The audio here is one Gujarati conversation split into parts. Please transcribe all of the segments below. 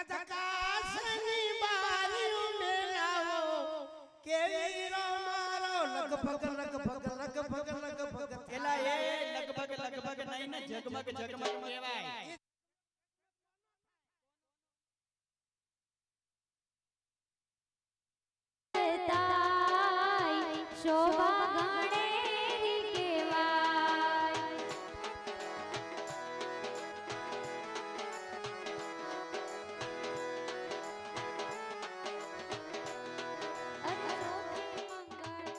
ધધકાસની બારીઓ મેલાવો કેવી રો મારો લગભગ એલા એ લગભગ નહીં ને જગમગ કહેવાય શોભા ચોથે મંગળ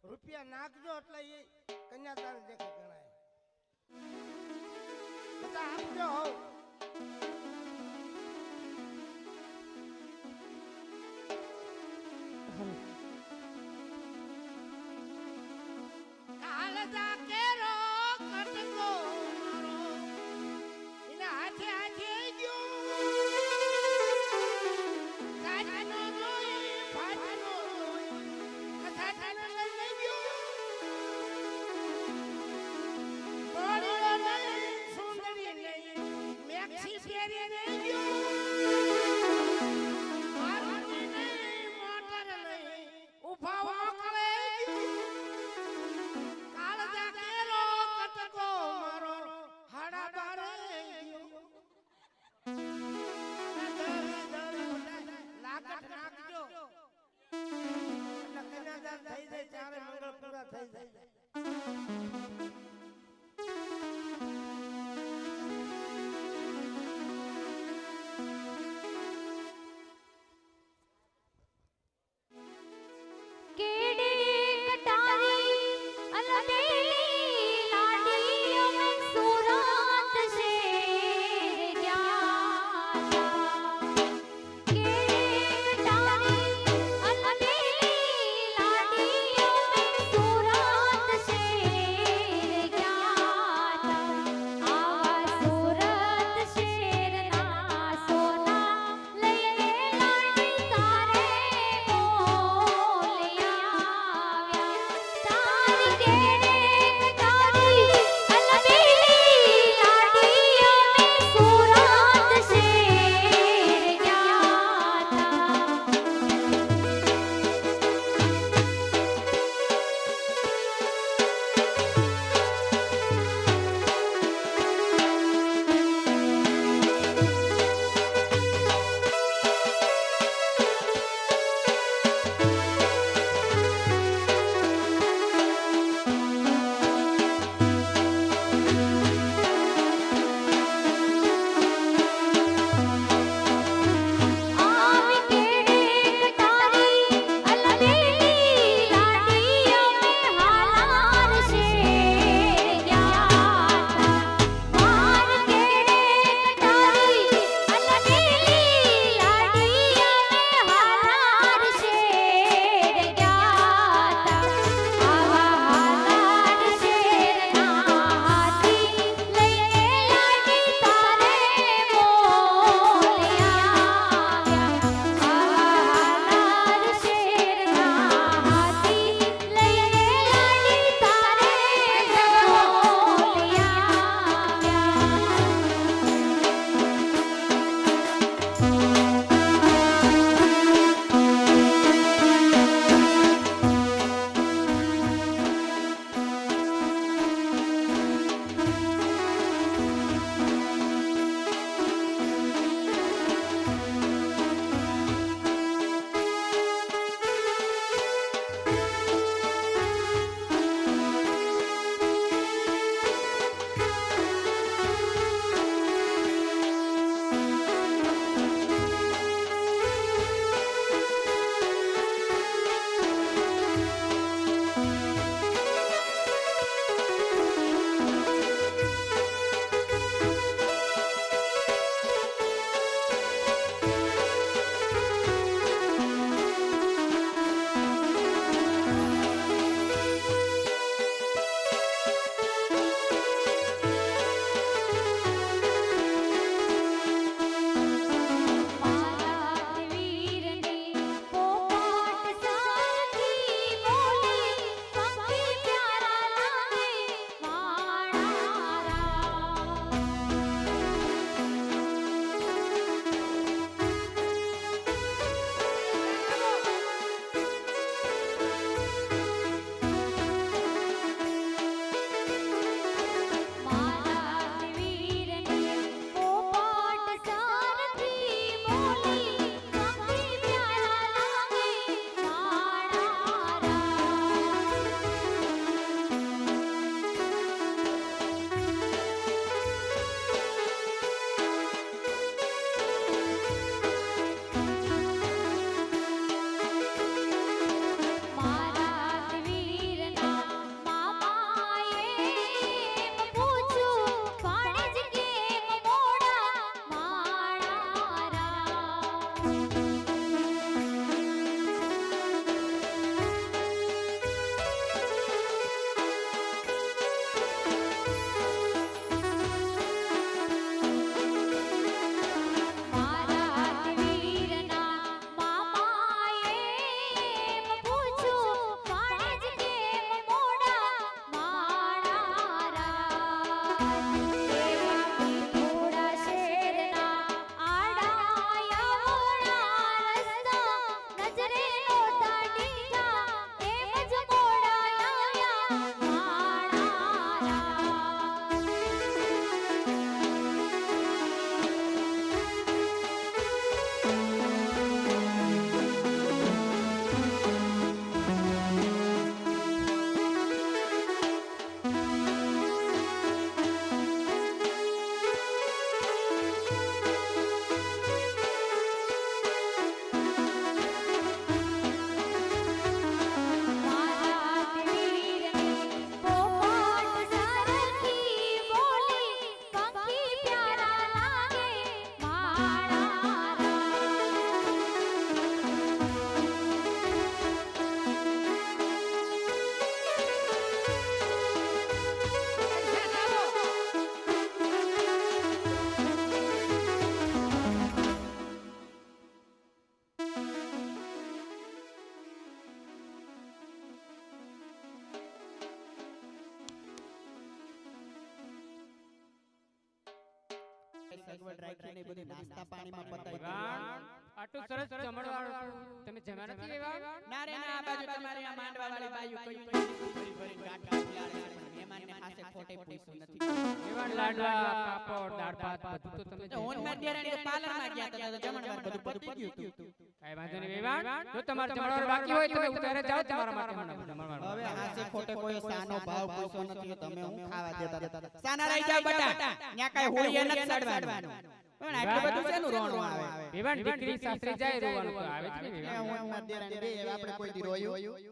રૂપિયા નાખજો એટલે એ કન્યાદાન દેખે ગણાય. બધા આપજો હોવ. કાળજા કેરો કટકો મારો એના હાથે હાથે ગયો. સાચનો જોઈ ફાટનો જોઈ કથાનો લઈ ગયો. બોડીઓ લઈ સુંદરી લઈ મેક્સી પહેરી લઈ ગયો. મારુતિ લઈ મોટર લઈ ઉભા વાકળે કાળજા કેરો કટકો મારો હાડા બારે ગયો. લાગત નાખજો એટલે કન્યાદાન થઈ જાય ત્યારે મંગળ પૂરા થઈ જાય. સગવડ રાખીને એ બધી નાસ્તા પાણીમાં પતાવી વેવાણ આટલું સરસ જમણવાળું તમે જમ્યા નથી વેવાણ? ના રે ના, આ બાજુ તમારી આ માંડવા વાળી બાજુ કયું ભરી ભરી ગાંઠા ફુલાડે છે, પણ મહેમાનને હાથે ખોટે પૂછ્યું નથી. વેવાણ લાડવા પાપડ દાળ ભાત બધું તો તમે તો હું માર દેરાણી પાર્લરમાં ગયા હતા તો જમણવાર બધું પતી ગયું હતું. કાઈ વાંધો નહીં વેવાણ, જો તમારે જમણવાર બાકી હોય તો તમે ઉતારે જાઓ તમારા માટે જમણવાર. હવે હાથે ખોટે કોઈ સાનો ભાવ પૂછ્યો નથી, તમે હું ખાવા દેતા હતા. સાના રહી જાવ બટા, ન્યા કાઈ હોળીએ નથી સડવાનું. પણ આટલું બધું શેનું રોણું આવે? વેવાણ દીકરી સાસરી જાય રોવાનું તો આવે છે ને વેવાણ. હું માર દેરાણી બે આપણે કોઈ દી રોયું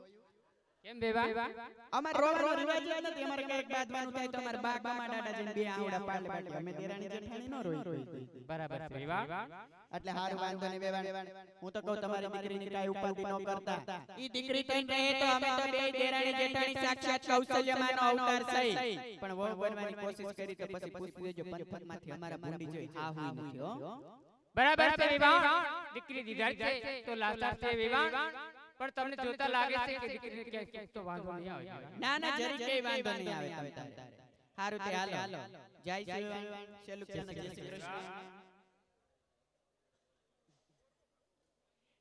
કેમ વેવાણ? અમાર રોવાનો રિવાજ જ નથી. અમારે કઈક બાદવાનું થાય તો અમાર બા બામા દાદા જઈને બે આવડા પાડે પાડે અમે દેરાણી જેઠાણી નો રોઈ. બરાબર છે વેવાણ. એટલે હારું વાંધો નહીં વેવાણ. હું તો કહું તમારી દીકરીની કાઈ ઉપાધિ ન કરતા. ઈ દીકરી તઈ રહે તો અમે તો બે દેરાણી જેઠાણી સાક્ષાત કૌશલ્યમાંનો અવતાર છે. પણ વહુ બનવાની કોશિશ કરી તો પછી પૂછી દેજો પંથકમાંથી અમારા ભૂંડી જોઈ આ હું નથી હો. બરાબર છે વેવાણ. દીકરી દીધાર છે તો લાચાર છે વેવાણ, પણ તમને જોતા લાગે છે કે દીકરીને ક્યાંક તો વાંધો નહીં આવે. ના ના જરી કઈ વાંધો નહીં આવે તમને. હારું તે હાલો જય શ્રી વેવાણ. શેલુકચાના જય શ્રી કૃષ્ણ.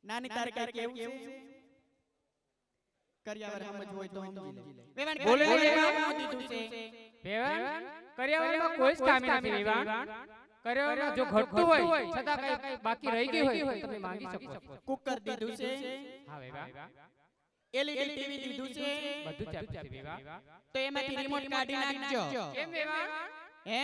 નાની તારે કઈ કેવું છે? કર્યાવર સમજ હોય તો સમજી લે. વેવાણ બોલે વેવાણ દીધું છે. વેવાણ કર્યાવરમાં કોઈ જ કામી નથી વેવાણ. કર્યાવરમાં જો ઘટતું હોય છતાં કઈ બાકી રહી ગઈ હોય તમે માંગી શકો છો. કુકર દીધું છે. હા વેવાણ. એલઈડી ટીવી દીધું છે. બધું ચાલુ છે વેવાણ. તો એમાંથી રિમોટ કાઢી નાખજો. કેમ વેવાણ? હે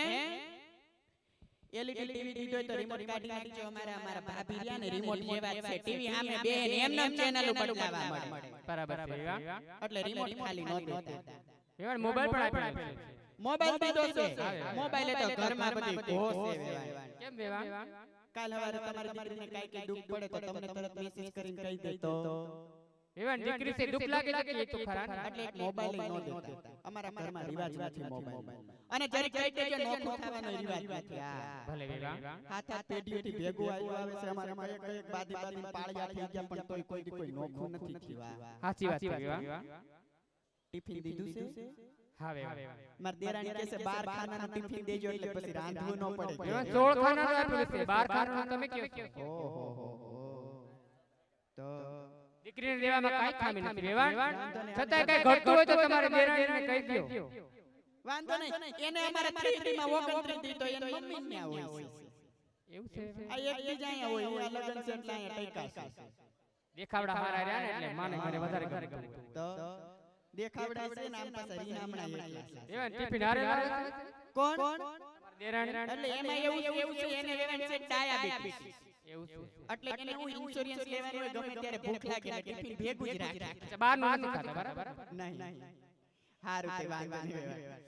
એલઈડી ટીવી દીધો તો રિમોટ કાઢી નાખજો. અમારા ભાભી રહ્યા ને રિમોટ જેવા જ છે. ટીવી સામે બેન એમનેમ ચેનલ બદલાવા મળે. બરાબર છે વેવાણ. એટલે રિમોટ ખાલી ન દેતા. વેવાણ મોબાઈલ પણ આપ્યો છે. મોબાઈલ દીધો છે. મોબાઈલ તો ઘરમાં બધી ઘોસ છે વેવાણ. કેમ વેવાણ? કાલ હવારે તમારી દીકરીને કાઈ દુખ પડે તો તમને તરત મેસેજ કરીને કહી દેતો. વેવાણ દીકરી સે દુખ લાગે છે કે એ તો ખરા ને. એટલે એક મોબાઈલ ન દેતા. અમારા ઘરમાં રિવાજ નથી મોબાઈલ. અને જરી કહી દેજો નોખું થવાનો રિવાજ નથી. ભલે વેવાણ. હાથ હાથ પેઢીઓથી ભેગું આવે છે. અમારે કઈક બાદી બાદી પાળિયા થઈ ગયા પણ તોય કોઈ નોખું નથી થયું. સાચી વાત છે વેવાણ. ટિફિન દીધું છે. હા વેવાણ. માર દેરાણી કહે છે 12 ખાનાનું ટિફિન દેજો એટલે પછી રાંધવું ન પડે. વેવાણ 16 ખાનાનું આપ્યું છે. 12 ખાનાનું તમે કહો. ઓહો તો દીકરીને દેવામાં કાઈ ખામી નથી વેવાણ. છતાંય કઈ ઘટતું હોય તો તમારે દેરાણીને કહી દો. વાંધો નહીં. એને અમારે 3 માં વગંત્રી દીધો એને મમ્મી ને હોય છે. એવું છે. આ એક બીજા અહીંયા હોય. આ લગન છે એટલે અહીંયા ટેકા છે. દેખાવડા હારા રહ્યા ને એટલે માને ઘરે વધારે ગમતું. તો દેખાવડા છે નામ પાસે રીહામણા એકલા છે. વેવાણ ટિફિન હારે લાવે છે. કોણ? દેરાણી. એટલે એમાં એવું છે એને વેવાણ છે ડાયાબિટીસ. એવું છે. એટલે એને હું ઇન્સ્યોરન્સ લેવાનું હોય ગમે ત્યારે ભૂખ લાગે એટલે ટિફિન ભેગું જ રાખે. બહાર નું નથી ખાતા બરાબર? નહીં. હારું તે વાંધો નહીં વેવાણ.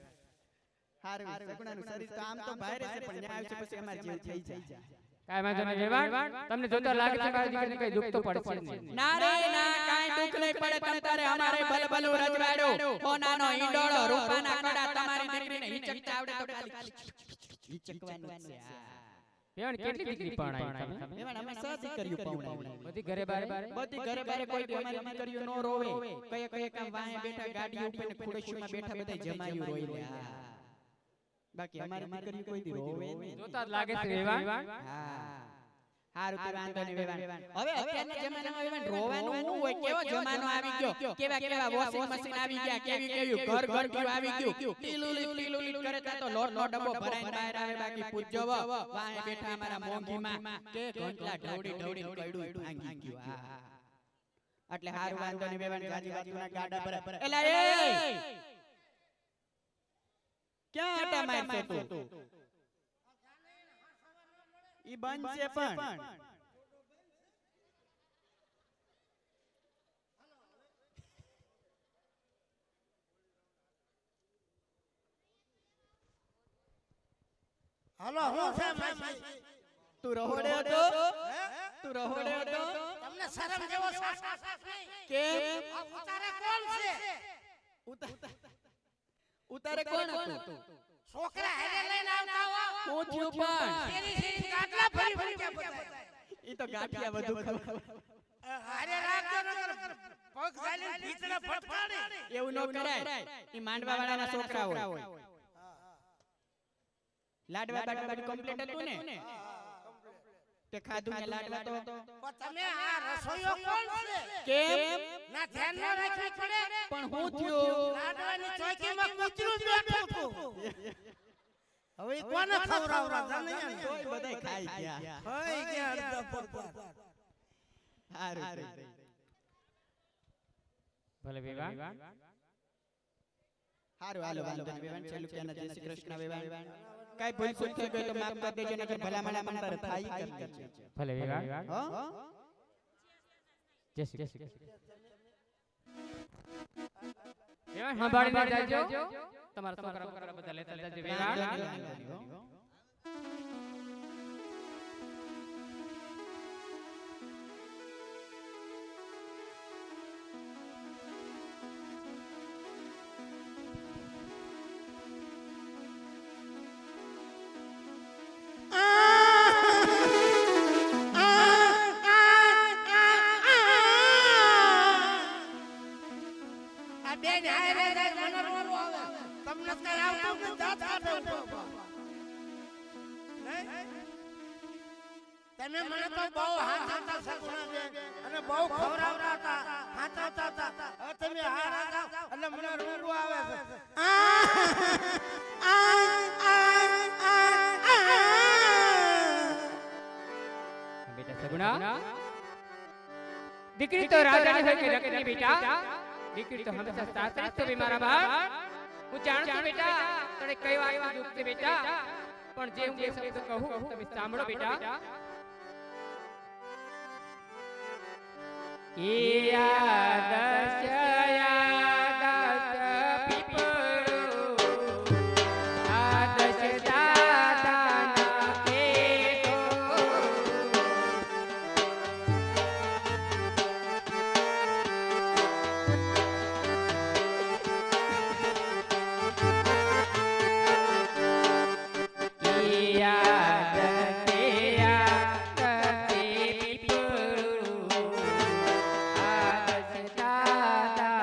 હારું સગુણાનું શરીર તો આમ તો ભારે છે પણ ન્યા આવશે પછી અમાર જેવું થઈ જાય. કાઈ વાંધો નહીં વેવાણ. તમને જોતા લાગે છે મારી દીકરીને કઈ દુખ તો પડશે જ નહીં. ના રે ના કાઈ દુખ નહીં પડે. તમ તારે અમારે બલબલો રજવાડો હોનાનો ઈંડોળો રૂપાના કડા તમારી દીકરીને હિચકતા આવડે તો ખાલી હિચકવાનું છે. વેવાણ કેટલી દીકરી પરણાઈ તમે? વેવાણ અમે 6 દીકરીઓ પરણાવી. બધી ઘરે બારે? બધી ઘરે બારે કોઈ દી અમારી દીકરીઓ નો રોવે. કયે કામ વાહે બેઠા ગાડી ઉપર ને ખુડશીમાં બેઠા બધા જમાયું રોઈ લે. બાકી અમારી દીકરીઓ કોઈ દી રોવે નહીં. જોતા જ લાગે છે વેવાણ. હા હારું તે વાંધો નહીં વેવાણ. હવે અત્યારના જમાનામાં વેવાણ રોવાનું શું હોય? કેવો જમાનો આવી ગયો. કેવા વોશિંગ મશીન આવી ગયા. કેવી ઘર આવી ગયું. ટીલુલી કરે તો લોટનો ડબ્બો ભરાઈને બહાર આવે. બાકી પૂજ્યો વાહે બેઠા અમારા મોંઘીમાં કે ઘંટલા ઢવડી કઈડું ભાંગી ગયું. હા એટલે હારું વાંધો નહીં વેવાણ. ગાજી બાજુના ગાડા પર એલા એ ક્યાં આટા મારશે તું? ઈ બંધ છે પણ હાલો હું છે માસી? તું રહોડે હતો. તમને શરમ જેવો સાસ નહીં? કેમ? આ ઉતારે કોણ છે? ઉતારે કોણ હતું? છોકરા હારે લઈને આવતા હો. હું થયું પણ તેરી સીરી ગાટલા ફરી કે બતાય. ઈ તો ગાંઠિયા વધુ ખબર. હારે રાખજો નકર પગ ચાલી ભીતરા ફટફાડી. એવું ન કરાય. ઈ માંડવા વાળાના છોકરા હોય. લાડવા બાડવા કમ્પ્લીટ હતું ને તે ખાધું ને લાડવા તો પણ તમે આ રસોઈયો કોણ છે કેમ ના ધ્યાન ન રાખવી પડે પણ હું થયું લાડવાની ચોકીમાં કૂતરું બેઠું હતું હવે ઈ કોને ખવડાવરા જાણ્યા ને તોય બધાય ખાઈ ગયા ખાઈ ગયા અડધા પડતા હારું ભલે વેવાણ હારું હાલો વાંધો નહીં વેવાણ ચાલુ ક્યાંના જય શ્રી કૃષ્ણ વેવાણ કાઈ ભૂલ ચૂક થઈ ગઈ તો માફ કરી દેજો નકર ભલા મને તારે થાય કરી દેજો ભલે વેવાણ હો જય શ્રી કૃષ્ણ વેવાણ સંભાળીને જાજો તમારા છોકરા બધા લેતા જજો વેવાણ આ બેન હારે જાય મને રોવાનું આવે તમને કઈ આવતું નથી દાંત કાઢો નહીં તમે મને તો બહુ હાથાતા સગુણા બેન અને બહુ ખવડાવતા હતા હાથાતા હતા હવે તમે હારા જાવ એટલે મને રોવાનું આવે છે બેટા સગુણા દીકરી તો રાજાની હોય કે રકની બેટા દીકરી તો હંમેશા સાસરે જ તો મારા બાપ હું જાણું છું બેટા તને કઈ વાત દુખ છે બેટા પણ જે હું બે શબ્દ કહું તમે સાંભળો બેટા દાદા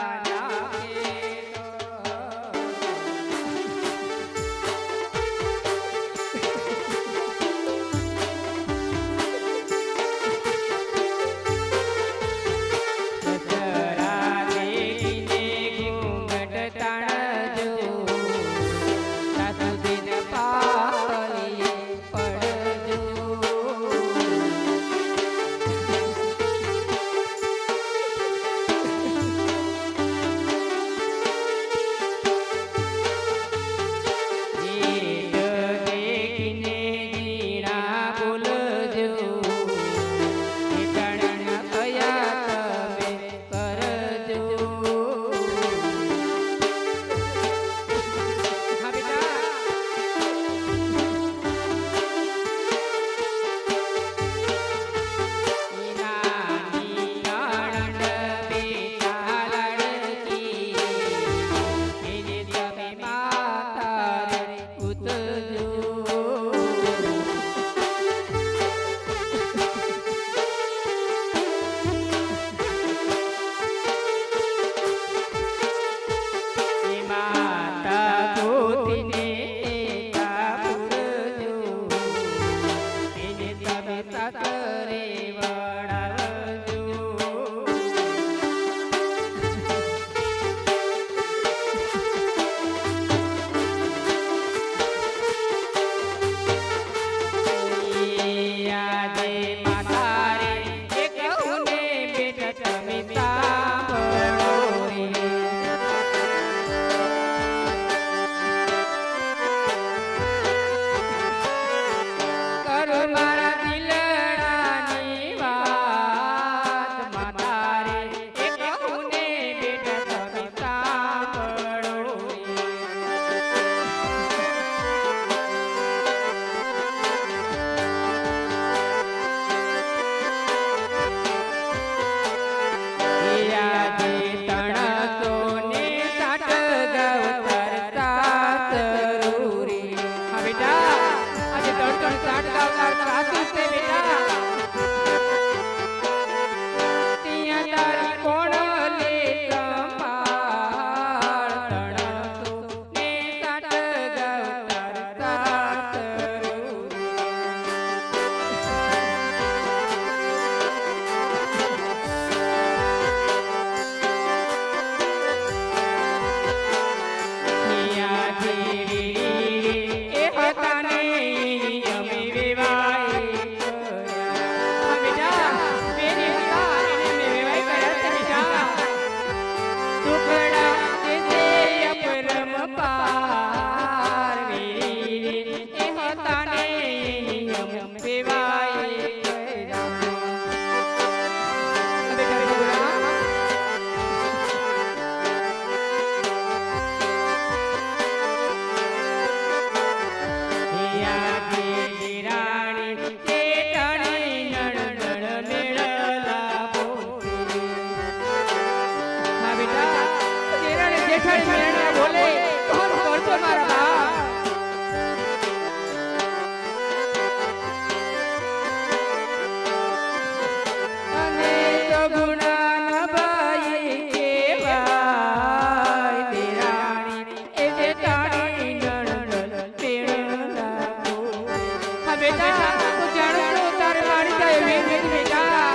બેટા હું જાણું છું તારે મારી જાય એવી નથી બેટા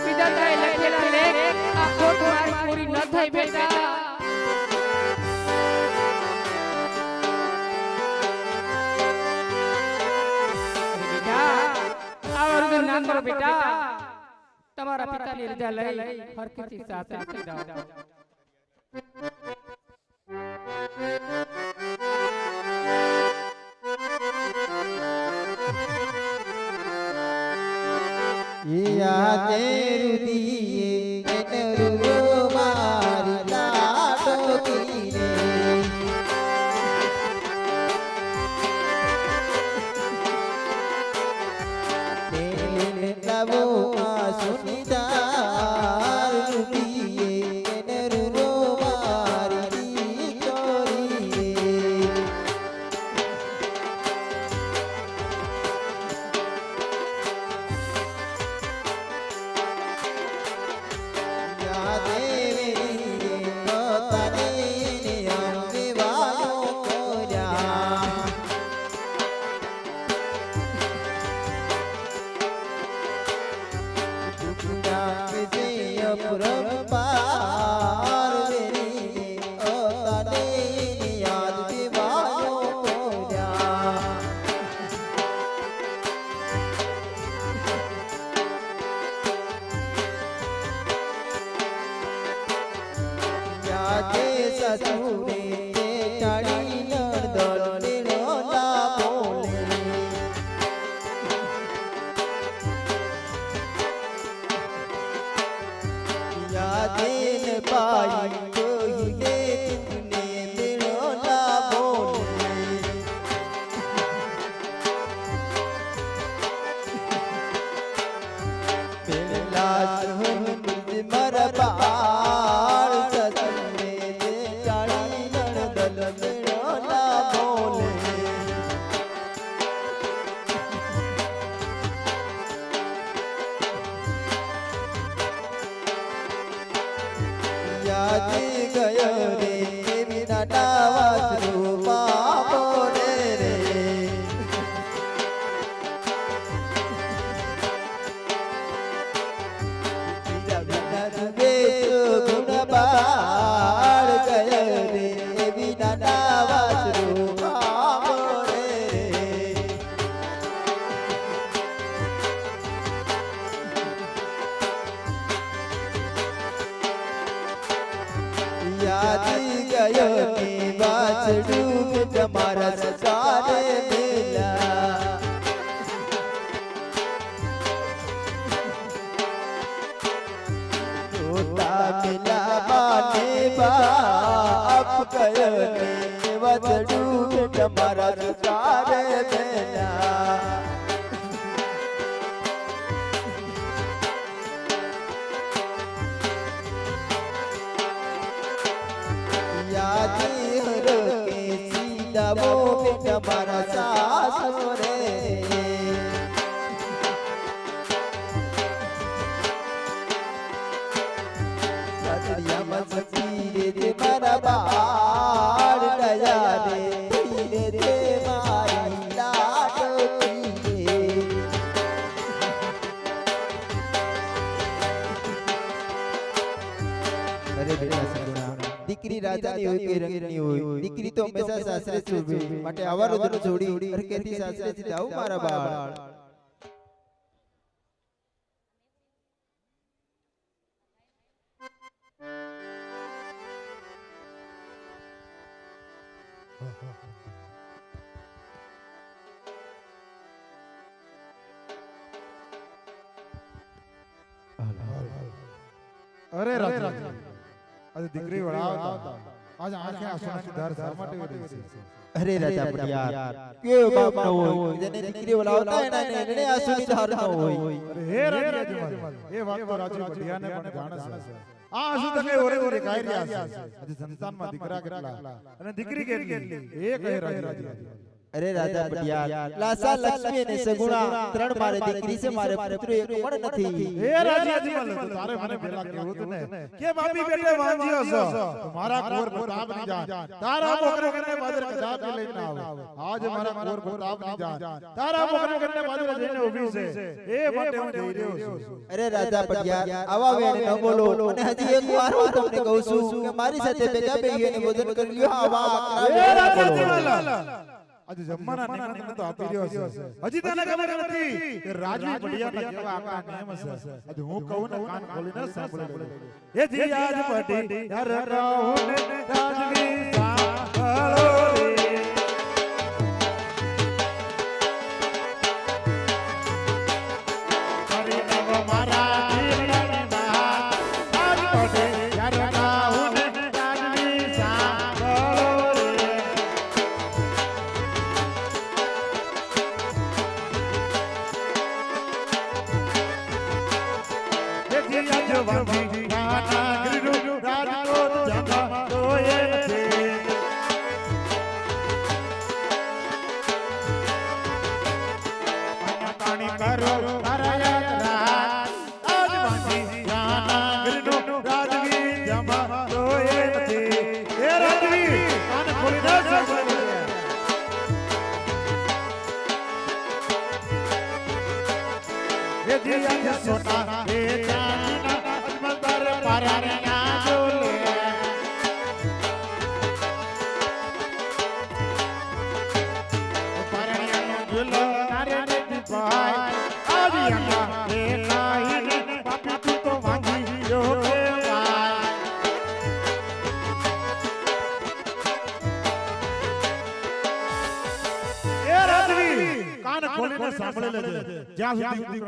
વિધાતાએ લખેલા લેખ આ ખોટ મારી પૂરી ન થઈ બેટા ના કરો બેટા તમારા પિતાની રજા લઈ હરખીથી સાસરે જઈ જાઓ યાદે રુદીએ એનરુ મારી લાડો કીને લવો સુનિદાર રૂપિયે એનરુ મારી ચોરી યાદે પોતાને અંગે વાલો કર્યા પરંપાર વેરી ઓતાને યાદ વિવાયો કર્યા યાદે સસુરે ટાળી નડદલ નિરોલા બોલે यादें पाई कोई तुमने दिलो ना बोले पहला सुन मुझ मरबार ससुरे दे जानी नड़दल दिलो ना बोले યાદ ગયો રે વિના ડાવા રૂપા બોલે રે વિના દુબે ગુણ બાળ ગયો રે વિના ડાવા રૂપા બોલે રે યાદ ગયો કે વાસડું તમારા સસારે મેલા તોતા મેલા બાને બાપ ગયો કે વાસડું તમારા સસારે મેલા याद हरो के सीधा वो बेटा मारा सासुरे ससुरिया मस्ती रे मारा बाल दया रे धीरे रे मारी लाडो कीए अरे बेटा सगुणा દીકરી રાજાની હોય કે રંગની હોય દીકરી તો હંમેશા સાસરે જ શોભે માટે આવા રુદન છોડી હરકેથી સાસરેથી જાવ મારા બાળ અરે રાજા આજે દીકરી વળાવતા આજ આંખે આંસુના ધાર શા માટે વહી રહી છે? અરે રાજા પટિયાર કેવો બાપ ન હોય જેને દીકરી વળાવતા એના નેણે આંસુની ધાર ન હોય. અરે હે રાજા જમાલ એ વાત તો રાજા પટિયાને પણ જાણે છે. આ આંસુ તને ઓરે ઓરે કાઈ રહ્યા છે. આજે સંતાનમાં દીકરા કેટલા અને દીકરી કેટલી એ કહે રાજા. અરે રાજા પટિયાર લાસા લક્ષ્મી અને સગુણા ત્રણ મારે દીકરી છે મારે પુત્ર એક પણ નથી હે રાજાજી મલ તો તારે મને પેલા કહેવું હતું ને કે બાપી બેટે વાંજ્યો છો તો મારા કુંવર પ્રતાપની જાન તારા મોકરે કરીને બાદર કદાપી લઈને આવ આજ મારા કુંવર પ્રતાપની જાન તારા મોકરે કરીને બાદર જઈને ઊભી છે એ માટે હું જઈ રહ્યો છું અરે રાજા પટિયાર આવા વેણ ન બોલો અને હજી એક વાર હું તમને કહું છું કે મારી સાથે ભેગા બેહીને ભોજન કરી લ્યો આવા હે રાજાજી મલ આજે જમવાના નિમંત્રણ તો આપી રહ્યો છે હજી તને ખબર નથી કે રાજવી પડિયાના કેવા આકા નિયમ છે આજે હું કહું ને કાન ખોલીને સાંભળી લે એ જી આજ પડિયાર કહું ને રાજવી સાંભળો રે કરી નવ મારા જીવનની વાત આજ પડિયાર કહું ને રાજવી સાંભળો રે જવાની ગાના ગીરુ રાજકોટ જમા તોય નથી પાણી કરો હરયત રાત આજવાની ગાના ગીરુ રાજવી જમા તોય નથી એ રાજવી કાન ખોલી દે સાંભળે એ જીયા સોના એ ચાંદના અજમલદાર પારાના ડોલે પારાના ડોલે નારે ને ભાઈ આદિયા એ લાઈને પાપી તું તો વાંગી જો કે ભાઈ એ રાજવી કાન ખોલીને સાંભળી લેજે જ્યાં સુધી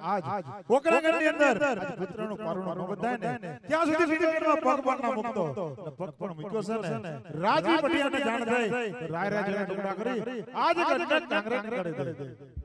આજ પોકરણની અંદર આજ પુત્રનો પારણો ન બધાય ને ત્યાં સુધી ફિકરમાં પગ પણ ના મૂકતો પગ પણ મૂક્યો છે ને રાજવી પટિયાને જાણ થઈ રાય રાય ટુકડા કરી આજ ઘટના કાંગરે કરી દે